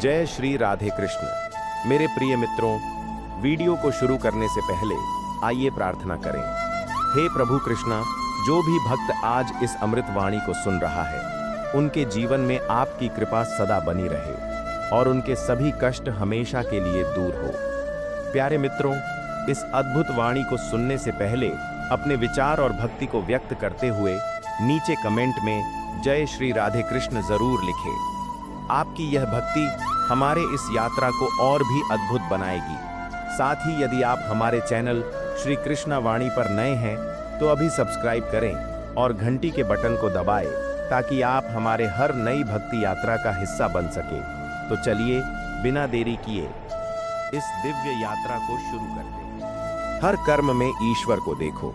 जय श्री राधे कृष्ण। मेरे प्रिय मित्रों, वीडियो को शुरू करने से पहले आइए प्रार्थना करें। हे प्रभु कृष्णा, जो भी भक्त आज इस अमृत वाणी को सुन रहा है, उनके जीवन में आपकी कृपा सदा बनी रहे और उनके सभी कष्ट हमेशा के लिए दूर हो। प्यारे मित्रों, इस अद्भुत वाणी को सुनने से पहले अपने विचार और भक्ति को व्यक्त करते हुए नीचे कमेंट में जय श्री राधे कृष्ण जरूर लिखें। आपकी यह भक्ति हमारे इस यात्रा को और भी अद्भुत बनाएगी। साथ ही यदि आप हमारे चैनल श्री कृष्णा वाणी पर नए हैं तो अभी सब्सक्राइब करें और घंटी के बटन को दबाएं ताकि आप हमारे हर नई भक्ति यात्रा का हिस्सा बन सके। तो चलिए बिना देरी किए इस दिव्य यात्रा को शुरू करते हैं। हर कर्म में ईश्वर को देखो।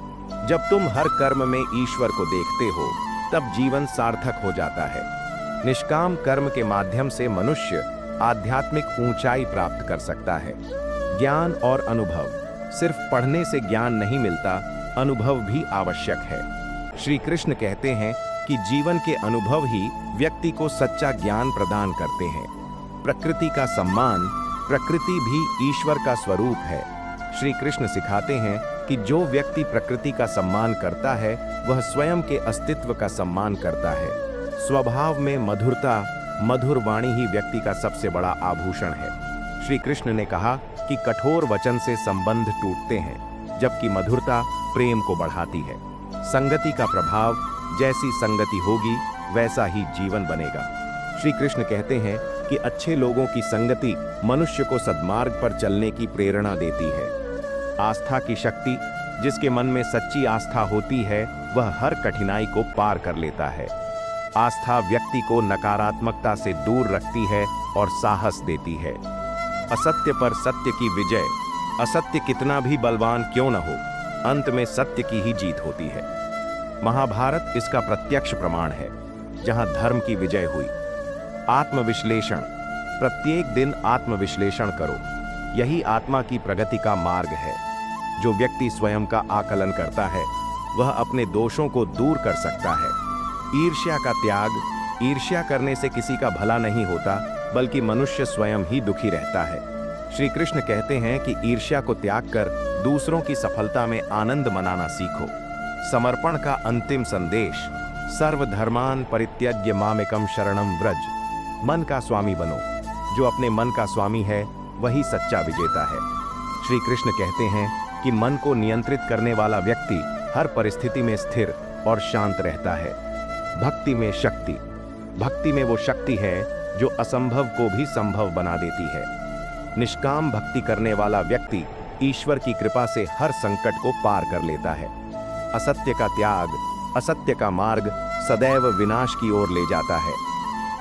जब तुम हर कर्म में ईश्वर को देखते हो तब जीवन सार्थक हो जाता है। निष्काम कर्म के माध्यम से मनुष्य आध्यात्मिक ऊंचाई प्राप्त कर सकता है। ज्ञान और अनुभव, सिर्फ पढ़ने से ज्ञान नहीं मिलता, अनुभव भी आवश्यक है। श्री कृष्ण कहते हैं कि जीवन के अनुभव ही व्यक्ति को सच्चा ज्ञान प्रदान करते हैं। प्रकृति का सम्मान, प्रकृति भी ईश्वर का स्वरूप है। श्री कृष्ण सिखाते हैं कि जो व्यक्ति प्रकृति का सम्मान करता है वह स्वयं के अस्तित्व का सम्मान करता है। स्वभाव में मधुरता, मधुर वाणी ही व्यक्ति का सबसे बड़ा आभूषण है। श्री कृष्ण ने कहा कि कठोर वचन से संबंध टूटते हैं, जबकि मधुरता प्रेम को बढ़ाती है। संगति का प्रभाव, जैसी संगति होगी वैसा ही जीवन बनेगा। श्री कृष्ण कहते हैं कि अच्छे लोगों की संगति मनुष्य को सद्मार्ग पर चलने की प्रेरणा देती है। आस्था की शक्ति, जिसके मन में सच्ची आस्था होती है वह हर कठिनाई को पार कर लेता है। आस्था व्यक्ति को नकारात्मकता से दूर रखती है और साहस देती है। असत्य पर सत्य की विजय, असत्य कितना भी बलवान क्यों न हो, अंत में सत्य की ही जीत होती है। महाभारत इसका प्रत्यक्ष प्रमाण है, जहां धर्म की विजय हुई। आत्मविश्लेषण, प्रत्येक दिन आत्मविश्लेषण करो, यही आत्मा की प्रगति का मार्ग है। जो व्यक्ति स्वयं का आकलन करता है वह अपने दोषों को दूर कर सकता है। ईर्ष्या का त्याग, ईर्ष्या करने से किसी का भला नहीं होता बल्कि मनुष्य स्वयं ही दुखी रहता है। श्री कृष्ण कहते हैं कि ईर्ष्या को त्याग कर दूसरों की सफलता में आनंद मनाना सीखो। समर्पण का अंतिम संदेश, सर्वधर्मान परित्यज्य मामेकम शरणम व्रज। मन का स्वामी बनो। जो अपने मन का स्वामी है वही सच्चा विजेता है। श्री कृष्ण कहते हैं कि मन को नियंत्रित करने वाला व्यक्ति हर परिस्थिति में स्थिर और शांत रहता है। भक्ति में शक्ति, भक्ति में वो शक्ति है जो असंभव को भी संभव बना देती है। निष्काम भक्ति करने वाला व्यक्ति ईश्वर की कृपा से हर संकट को पार कर लेता है। असत्य का त्याग, असत्य का मार्ग सदैव विनाश की ओर ले जाता है।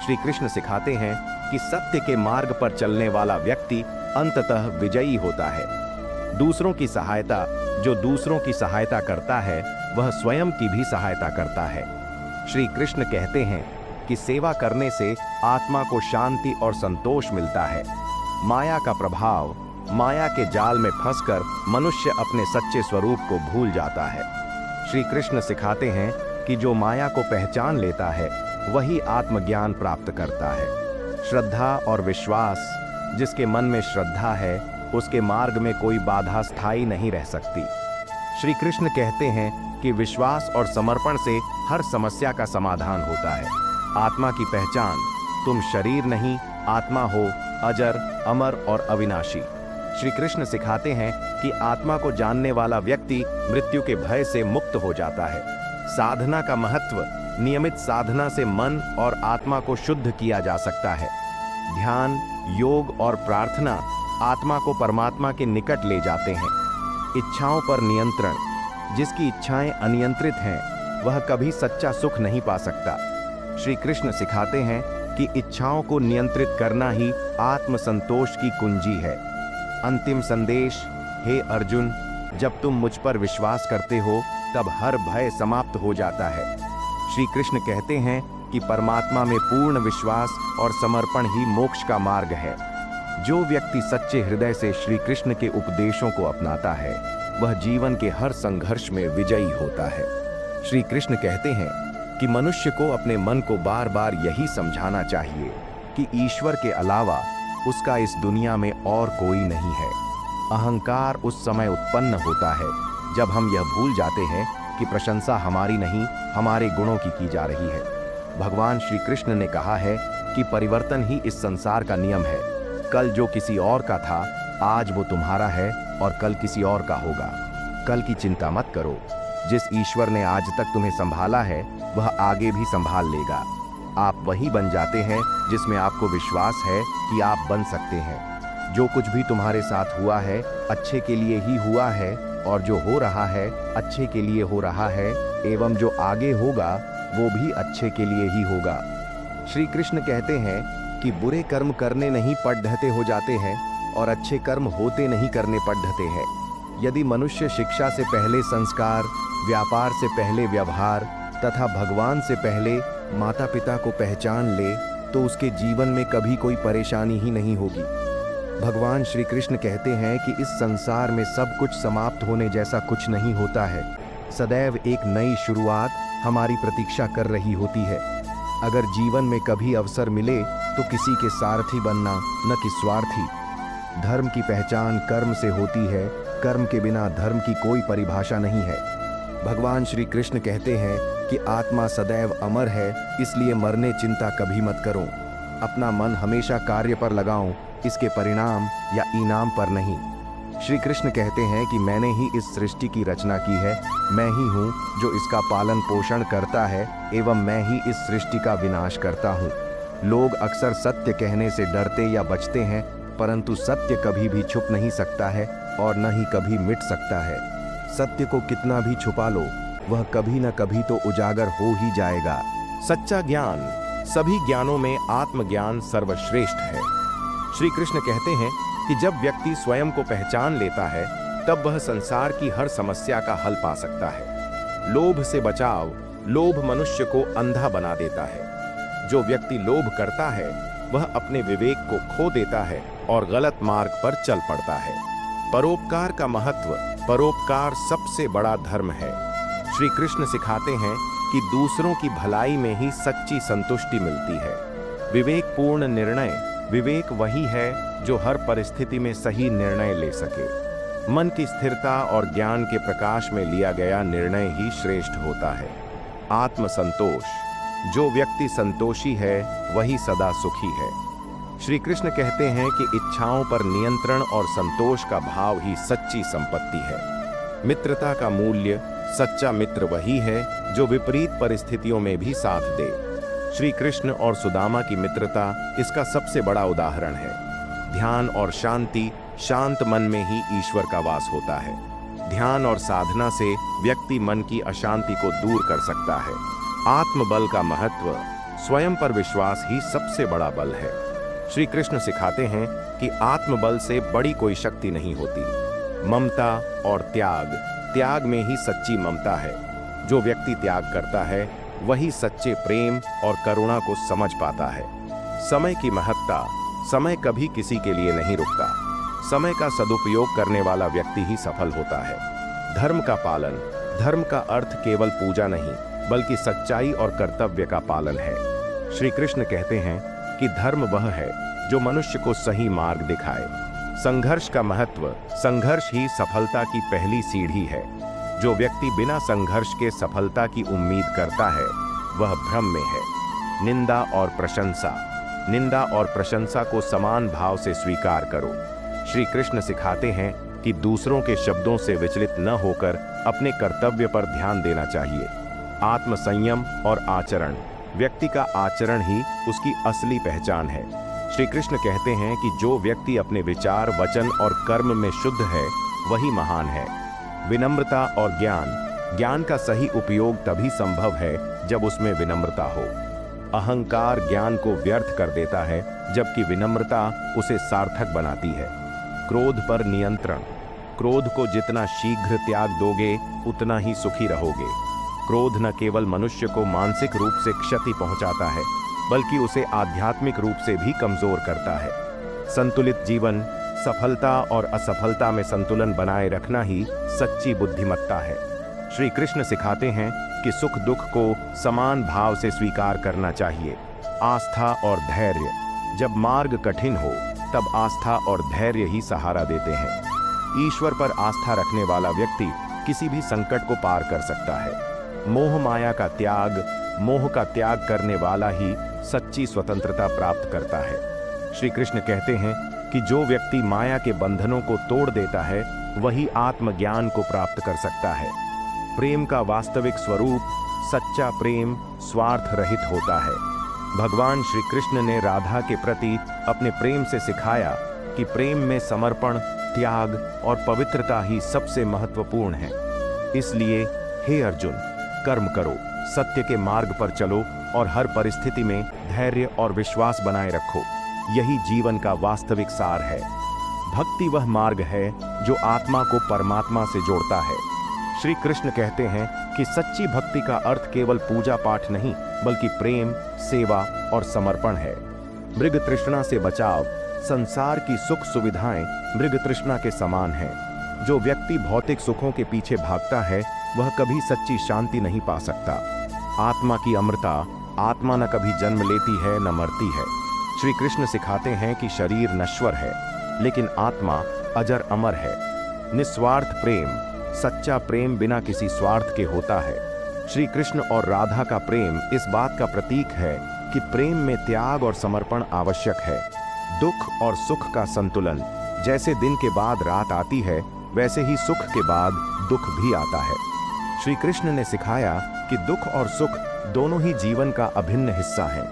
श्री कृष्ण सिखाते हैं कि सत्य के मार्ग पर चलने वाला व्यक्ति अंततः विजयी होता है। दूसरों की सहायता, जो दूसरों की सहायता करता है वह स्वयं की भी सहायता करता है। श्री कृष्ण कहते हैं कि सेवा करने से आत्मा को शांति और संतोष मिलता है। माया का प्रभाव, माया के जाल में फंसकर मनुष्य अपने सच्चे स्वरूप को भूल जाता है। श्री कृष्ण सिखाते हैं कि जो माया को पहचान लेता है वही आत्मज्ञान प्राप्त करता है। श्रद्धा और विश्वास, जिसके मन में श्रद्धा है उसके मार्ग में कोई बाधा स्थायी नहीं रह सकती। श्री कृष्ण कहते हैं कि विश्वास और समर्पण से हर समस्या का समाधान होता है। आत्मा की पहचान, तुम शरीर नहीं आत्मा हो, अजर, अमर और अविनाशी। श्री कृष्ण सिखाते हैं कि आत्मा को जानने वाला व्यक्ति मृत्यु के भय से मुक्त हो जाता है। साधना का महत्व, नियमित साधना से मन और आत्मा को शुद्ध किया जा सकता है। ध्यान, योग और प्रार्थना आत्मा को परमात्मा के निकट ले जाते हैं। इच्छाओं पर नियंत्रण, जिसकी इच्छाएं अनियंत्रित हैं वह कभी सच्चा सुख नहीं पा सकता। श्री कृष्ण सिखाते हैं कि इच्छाओं को नियंत्रित करना ही आत्मसंतोष की कुंजी है। अंतिम संदेश, हे अर्जुन, जब तुम मुझ पर विश्वास करते हो तब हर भय समाप्त हो जाता है। श्री कृष्ण कहते हैं कि परमात्मा में पूर्ण विश्वास और समर्पण ही मोक्ष का मार्ग है। जो व्यक्ति सच्चे हृदय से श्री कृष्ण के उपदेशों को अपनाता है वह जीवन के हर संघर्ष में विजयी होता है। श्री कृष्ण कहते हैं कि मनुष्य को अपने मन को बार बार यही समझाना चाहिए कि ईश्वर के अलावा उसका इस दुनिया में और कोई नहीं है। अहंकार उस समय उत्पन्न होता है जब हम यह भूल जाते हैं कि प्रशंसा हमारी नहीं, हमारे गुणों की जा रही है। भगवान श्री कृष्ण ने कहा है कि परिवर्तन ही इस संसार का नियम है। कल जो किसी और का था, आज वो तुम्हारा है और कल किसी और का होगा। कल की चिंता मत करो। जिस ईश्वर ने आज तक तुम्हें संभाला है, वह आगे भी संभाल लेगा। आप वही बन जाते हैं जिसमें आपको विश्वास है कि आप बन सकते हैं। जो कुछ भी तुम्हारे साथ हुआ है, अच्छे के लिए ही हुआ है, और जो हो रहा है, अच्छे के लिए हो रहा है, एवं जो आगे होगा वो भी अच्छे के लिए ही होगा। श्री कृष्ण कहते हैं कि बुरे कर्म करने नहीं पढ़ते हो जाते हैं और अच्छे कर्म होते नहीं करने पढ़ते हैं। यदि मनुष्य शिक्षा से पहले संस्कार, व्यापार से पहले व्यवहार तथा भगवान से पहले माता पिता को पहचान ले, तो उसके जीवन में कभी कोई परेशानी ही नहीं होगी। भगवान श्री कृष्ण कहते हैं कि इस संसार में सब कुछ समाप्त होने जैसा कुछ नहीं होता है। सदैव एक नई शुरुआत हमारी प्रतीक्षा कर रही होती है। अगर जीवन में कभी अवसर मिले तो किसी के सारथी बनना, न कि स्वार्थी। धर्म की पहचान कर्म से होती है, कर्म के बिना धर्म की कोई परिभाषा नहीं है। भगवान श्री कृष्ण कहते हैं कि आत्मा सदैव अमर है, इसलिए मरने चिंता कभी मत करो। अपना मन हमेशा कार्य पर लगाओ, इसके परिणाम या इनाम पर नहीं। श्री कृष्ण कहते हैं कि मैंने ही इस सृष्टि की रचना की है, मैं ही हूँ जो इसका पालन पोषण करता है, एवं मैं ही इस सृष्टि का विनाश करता हूँ। लोग अक्सर सत्य कहने से डरते या बचते हैं, परंतु सत्य कभी भी छुप नहीं सकता है और न ही कभी मिट सकता है। सत्य को कितना भी छुपा लो, वह कभी न कभी तो उजागर हो ही जाएगा। सच्चा ज्ञान, सभी ज्ञानों में आत्मज्ञान सर्वश्रेष्ठ है। श्री कृष्ण कहते हैं कि जब व्यक्ति स्वयं को पहचान लेता है, तब वह संसार की हर समस्या का हल पा सकता है। लोभ से बचाव। लोभ मनुष्य को अंधा बना देता है। जो व्यक्ति लोभ करता है, वह अपने विवेक को खो देता है और गलत मार्ग पर चल पड़ता है। परोपकार का महत्व। परोपकार सबसे बड़ा धर्म है। श्री कृष्ण सिखाते हैं कि दूसरों की भलाई में ही सच्ची संतुष्टि मिलती है। विवेकपूर्ण निर्णय। विवेक वही है जो हर परिस्थिति में सही निर्णय ले सके। मन की स्थिरता और ज्ञान के प्रकाश में लिया गया निर्णय ही श्रेष्ठ होता है। आत्मसंतोष। जो व्यक्ति संतोषी है, वही सदा सुखी है। श्री कृष्ण कहते हैं कि इच्छाओं पर नियंत्रण और संतोष का भाव ही सच्ची संपत्ति है। मित्रता का मूल्य। सच्चा मित्र वही है जो विपरीत परिस्थितियों में भी साथ दे। श्री कृष्ण और सुदामा की मित्रता इसका सबसे बड़ा उदाहरण है। ध्यान और शांति। शांत मन में ही ईश्वर का वास होता है। ध्यान और साधना से व्यक्ति मन की अशांति को दूर कर सकता है। आत्मबल का महत्व। स्वयं पर विश्वास ही सबसे बड़ा बल है। श्री कृष्ण सिखाते हैं कि आत्मबल से बड़ी कोई शक्ति नहीं होती। ममता और त्याग। त्याग में ही सच्ची ममता है। जो व्यक्ति त्याग करता है, वही सच्चे प्रेम और करुणा को समझ पाता है। समय की महत्ता। समय कभी किसी के लिए नहीं रुकता। समय का सदुपयोग करने वाला व्यक्ति ही सफल होता है। धर्म का पालन। धर्म का अर्थ केवल पूजा नहीं, बल्कि सच्चाई और कर्तव्य का पालन है। श्री कृष्ण कहते हैं कि धर्म वह है जो मनुष्य को सही मार्ग दिखाए। संघर्ष का महत्व। संघर्ष ही सफलता की पहली सीढ़ी है। जो व्यक्ति बिना संघर्ष के सफलता की उम्मीद करता है, वह भ्रम में है। निंदा और प्रशंसा। निंदा और प्रशंसा को समान भाव से स्वीकार करो। श्री कृष्ण सिखाते हैं कि दूसरों के शब्दों से विचलित न होकर अपने कर्तव्य पर ध्यान देना चाहिए। आत्मसंयम और आचरण। व्यक्ति का आचरण ही उसकी असली पहचान है। श्री कृष्ण कहते हैं कि जो व्यक्ति अपने विचार, वचन और कर्म में शुद्ध है, वही महान है। विनम्रता और ज्ञान। ज्ञान का सही उपयोग तभी संभव है जब उसमें विनम्रता हो। अहंकार ज्ञान को व्यर्थ कर देता है, जबकि विनम्रता उसे सार्थक बनाती है। क्रोध पर नियंत्रण। क्रोध को जितना शीघ्र त्याग दोगे, उतना ही सुखी रहोगे। क्रोध न केवल मनुष्य को मानसिक रूप से क्षति पहुंचाता है, बल्कि उसे आध्यात्मिक रूप से भी कमजोर करता है। संतुलित जीवन। सफलता और असफलता में संतुलन बनाए रखना ही सच्ची बुद्धिमत्ता है। श्री कृष्ण सिखाते हैं कि सुख दुख को समान भाव से स्वीकार करना चाहिए। आस्था और धैर्य। जब मार्ग कठिन हो, तब आस्था और धैर्य ही सहारा देते हैं। ईश्वर पर आस्था रखने वाला व्यक्ति किसी भी संकट को पार कर सकता है। मोह माया का त्याग, मोह का त्याग करने वाला ही सच्ची स्वतंत्रता प्राप्त करता है। श्री कृष्ण कहते हैं कि जो व्यक्ति माया के बंधनों को तोड़ देता है वही आत्मज्ञान को प्राप्त कर सकता है। प्रेम का वास्तविक स्वरूप सच्चा प्रेम स्वार्थ रहित होता है। भगवान श्री कृष्ण ने राधा के प्रति अपने प्रेम से सिखाया कि प्रेम में समर्पण, त्याग और पवित्रता ही सबसे महत्वपूर्ण है। इसलिए हे अर्जुन, कर्म करो, सत्य के मार्ग पर चलो और हर परिस्थिति में धैर्य और विश्वास बनाए रखो। यही जीवन का वास्तविक सार है। भक्ति वह मार्ग है जो आत्मा को परमात्मा से जोड़ता है। श्री कृष्ण कहते हैं कि सच्ची भक्ति का अर्थ केवल पूजा पाठ नहीं, बल्कि प्रेम, सेवा और समर्पण है। मृग तृष्णा से बचाव। संसार की सुख सुविधाएं मृग तृष्णा के समान हैं। जो व्यक्ति भौतिक सुखों के पीछे भागता है वह कभी सच्ची शांति नहीं पा सकता। आत्मा की अमरता, आत्मा न कभी जन्म लेती है न मरती है। श्री कृष्ण सिखाते हैं कि शरीर नश्वर है, लेकिन आत्मा अजर अमर है। निस्वार्थ प्रेम, सच्चा प्रेम बिना किसी स्वार्थ के होता है। श्री कृष्ण और राधा का प्रेम इस बात का प्रतीक है कि प्रेम में त्याग और समर्पण आवश्यक है। दुख और सुख का संतुलन। जैसे दिन के बाद रात आती है, वैसे ही सुख के बाद दुख भी आता है। श्री कृष्ण ने सिखाया कि दुख और सुख दोनों ही जीवन का अभिन्न हिस्सा हैं।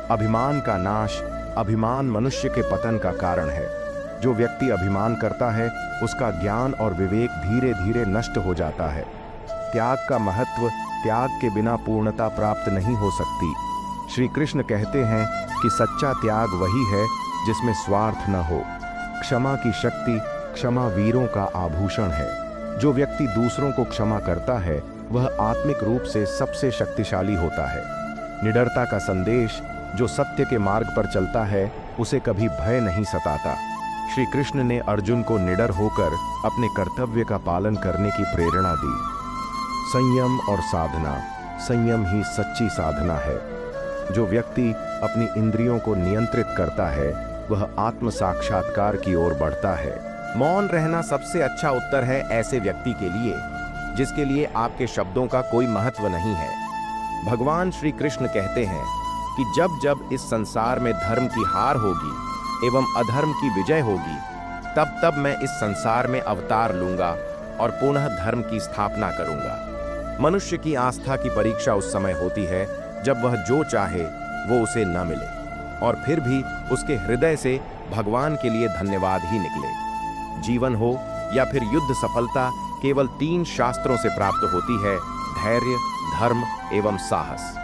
अभिमान का नाश, अभिमान मनुष्य के पतन का कारण है। जो व्यक्ति अभिमान करता है उसका ज्ञान और विवेक धीरे धीरे नष्ट हो जाता है। त्याग का महत्व, त्याग के बिना पूर्णता प्राप्त नहीं हो सकती। श्री कृष्ण कहते हैं कि सच्चा त्याग वही है जिसमें स्वार्थ न हो। क्षमा की शक्ति, क्षमा वीरों का आभूषण है। जो व्यक्ति दूसरों को क्षमा करता है वह आत्मिक रूप से सबसे शक्तिशाली होता है। निडरता का संदेश। जो सत्य के मार्ग पर चलता है उसे कभी भय नहीं सताता। श्री कृष्ण ने अर्जुन को निडर होकर अपने कर्तव्य का पालन करने की प्रेरणा दी। संयम और साधना। संयम ही सच्ची साधना है। जो व्यक्ति अपनी इंद्रियों को नियंत्रित करता है वह आत्म साक्षात्कार की ओर बढ़ता है। मौन रहना सबसे अच्छा उत्तर है ऐसे व्यक्ति के लिए जिसके लिए आपके शब्दों का कोई महत्व नहीं है। भगवान श्री कृष्ण कहते हैं कि जब जब इस संसार में धर्म की हार होगी एवं अधर्म की विजय होगी, तब तब मैं इस संसार में अवतार लूंगा और पुनः धर्म की स्थापना करूंगा। मनुष्य की आस्था की परीक्षा उस समय होती है जब वह जो चाहे वो उसे न मिले और फिर भी उसके हृदय से भगवान के लिए धन्यवाद ही निकले। जीवन हो या फिर युद्ध सफलता केवल 3 शास्त्रों से प्राप्त होती है: धैर्य, धर्म एवं साहस।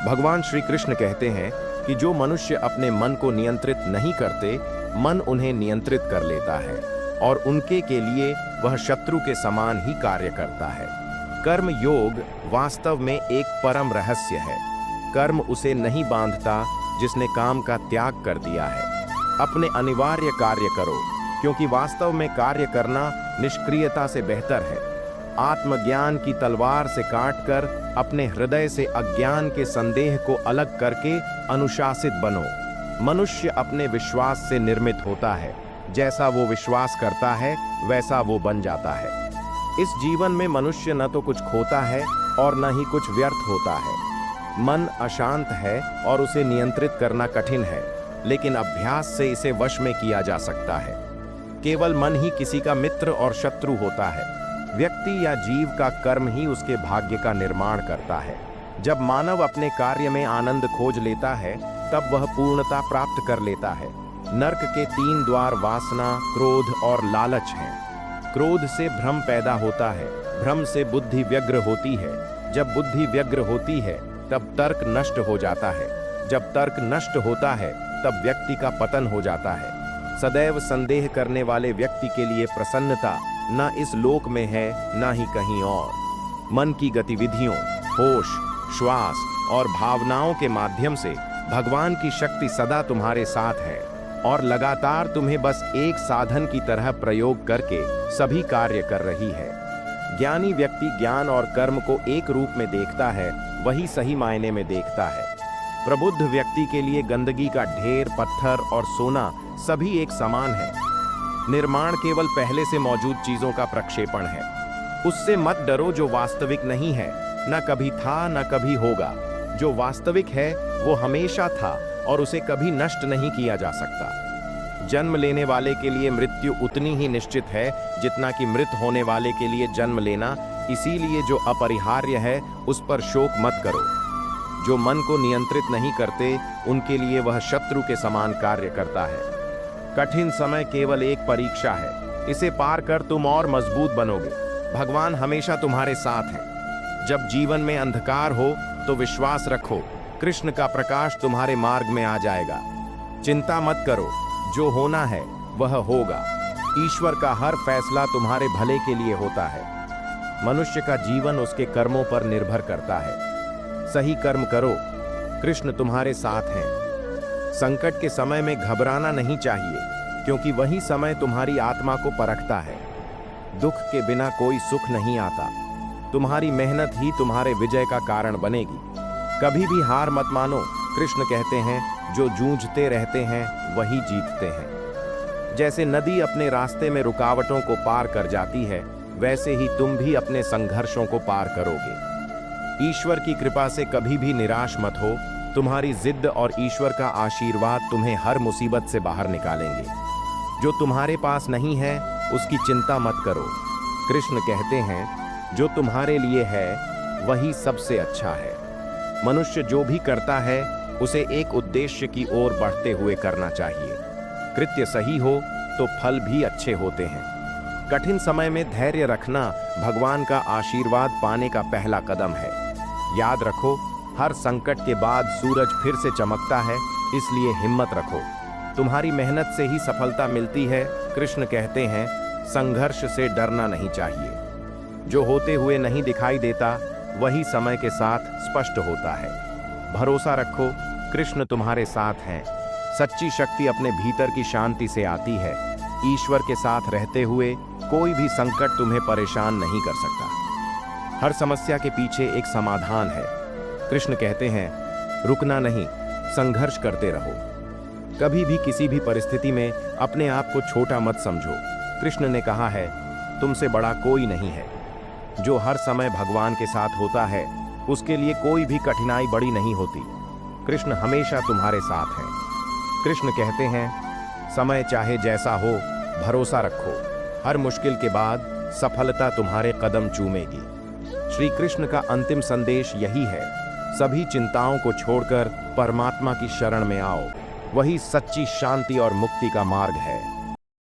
भगवान श्री कृष्ण कहते हैं कि जो मनुष्य अपने मन को नियंत्रित नहीं करते, मन उन्हें नियंत्रित कर लेता है और उनके के लिए वह शत्रु के समान ही कार्य करता है। कर्म योग वास्तव में एक परम रहस्य है। कर्म उसे नहीं बांधता जिसने काम का त्याग कर दिया है। अपने अनिवार्य कार्य करो, क्योंकि वास्तव में कार्य करना निष्क्रियता से बेहतर है। आत्मज्ञान की तलवार से काटकर अपने हृदय से अज्ञान के संदेह को अलग करके अनुशासित बनो। मनुष्य अपने विश्वास से निर्मित होता है। जैसा वो विश्वास करता है वैसा वो बन जाता है। इस जीवन में मनुष्य न तो कुछ खोता है और न ही कुछ व्यर्थ होता है। मन अशांत है और उसे नियंत्रित करना कठिन है, लेकिन अभ्यास से इसे वश में किया जा सकता है। केवल मन ही किसी का मित्र और शत्रु होता है। व्यक्ति या जीव का कर्म ही उसके भाग्य का निर्माण करता है। जब मानव अपने कार्य में आनंद खोज लेता है तब वह पूर्णता प्राप्त कर लेता है। नरक के 3 द्वार वासना, क्रोध और लालच हैं। क्रोध से भ्रम पैदा होता है, भ्रम से बुद्धि व्यग्र होती है। जब बुद्धि व्यग्र होती है तब तर्क नष्ट हो जाता है। जब तर्क नष्ट होता है तब व्यक्ति का पतन हो जाता है। सदैव संदेह करने वाले व्यक्ति के लिए प्रसन्नता न इस लोक में है न ही कहीं और। मन की गतिविधियों, होश, श्वास और भावनाओं के माध्यम से भगवान की शक्ति सदा तुम्हारे साथ है और लगातार तुम्हें बस एक साधन की तरह प्रयोग करके सभी कार्य कर रही है। ज्ञानी व्यक्ति ज्ञान और कर्म को एक रूप में देखता है, वही सही मायने में देखता है। प्रबुद्ध व्यक्ति के लिए गंदगी का ढेर, पत्थर और सोना सभी एक समान है। निर्माण केवल पहले से मौजूद चीजों का प्रक्षेपण है। उससे मत डरो जो वास्तविक नहीं है, न कभी था न कभी होगा। जो वास्तविक है वो हमेशा था और उसे कभी नष्ट नहीं किया जा सकता। जन्म लेने वाले के लिए मृत्यु उतनी ही निश्चित है जितना कि मृत होने वाले के लिए जन्म लेना। इसीलिए जो अपरिहार्य है उस पर शोक मत करो। जो मन को नियंत्रित नहीं करते उनके लिए वह शत्रु के समान कार्य करता है। कठिन समय केवल एक परीक्षा है, इसे पार कर तुम और मजबूत बनोगे। भगवान हमेशा तुम्हारे साथ हैं। जब जीवन में अंधकार हो तो विश्वास रखो, कृष्ण का प्रकाश तुम्हारे मार्ग में आ जाएगा। चिंता मत करो, जो होना है वह होगा। ईश्वर का हर फैसला तुम्हारे भले के लिए होता है। मनुष्य का जीवन उसके कर्मों पर निर्भर करता है। सही कर्म करो, कृष्ण तुम्हारे साथ हैं। संकट के समय में घबराना नहीं चाहिए, क्योंकि वही समय तुम्हारी आत्मा को परखता है। दुख के बिना कोई सुख नहीं आता। तुम्हारी मेहनत ही तुम्हारे विजय का कारण बनेगी। कभी भी हार मत मानो। कृष्ण कहते हैं, जो जूझते रहते हैं वही जीतते हैं। जैसे नदी अपने रास्ते में रुकावटों को पार कर जाती है, वैसे ही तुम भी अपने संघर्षों को पार करोगे। ईश्वर की कृपा से कभी भी निराश मत हो। तुम्हारी जिद और ईश्वर का आशीर्वाद तुम्हें हर मुसीबत से बाहर निकालेंगे। जो तुम्हारे पास नहीं है उसकी चिंता मत करो। कृष्ण कहते हैं, जो तुम्हारे लिए है वही सबसे अच्छा है। मनुष्य जो भी करता है उसे एक उद्देश्य की ओर बढ़ते हुए करना चाहिए। कृत्य सही हो तो फल भी अच्छे होते हैं। कठिन समय में धैर्य रखना भगवान का आशीर्वाद पाने का पहला कदम है। याद रखो, हर संकट के बाद सूरज फिर से चमकता है, इसलिए हिम्मत रखो। तुम्हारी मेहनत से ही सफलता मिलती है। कृष्ण कहते हैं, संघर्ष से डरना नहीं चाहिए। जो होते हुए नहीं दिखाई देता वही समय के साथ स्पष्ट होता है। भरोसा रखो, कृष्ण तुम्हारे साथ हैं। सच्ची शक्ति अपने भीतर की शांति से आती है। ईश्वर के साथ रहते हुए कोई भी संकट तुम्हें परेशान नहीं कर सकता। हर समस्या के पीछे एक समाधान है। कृष्ण कहते हैं, रुकना नहीं, संघर्ष करते रहो। कभी भी किसी भी परिस्थिति में अपने आप को छोटा मत समझो। कृष्ण ने कहा है, तुमसे बड़ा कोई नहीं है। जो हर समय भगवान के साथ होता है उसके लिए कोई भी कठिनाई बड़ी नहीं होती। कृष्ण हमेशा तुम्हारे साथ हैं। कृष्ण कहते हैं, समय चाहे जैसा हो, भरोसा रखो। हर मुश्किल के बाद सफलता तुम्हारे कदम चूमेगी। श्री कृष्ण का अंतिम संदेश यही है, सभी चिंताओं को छोड़कर परमात्मा की शरण में आओ। वही सच्ची शांति और मुक्ति का मार्ग है।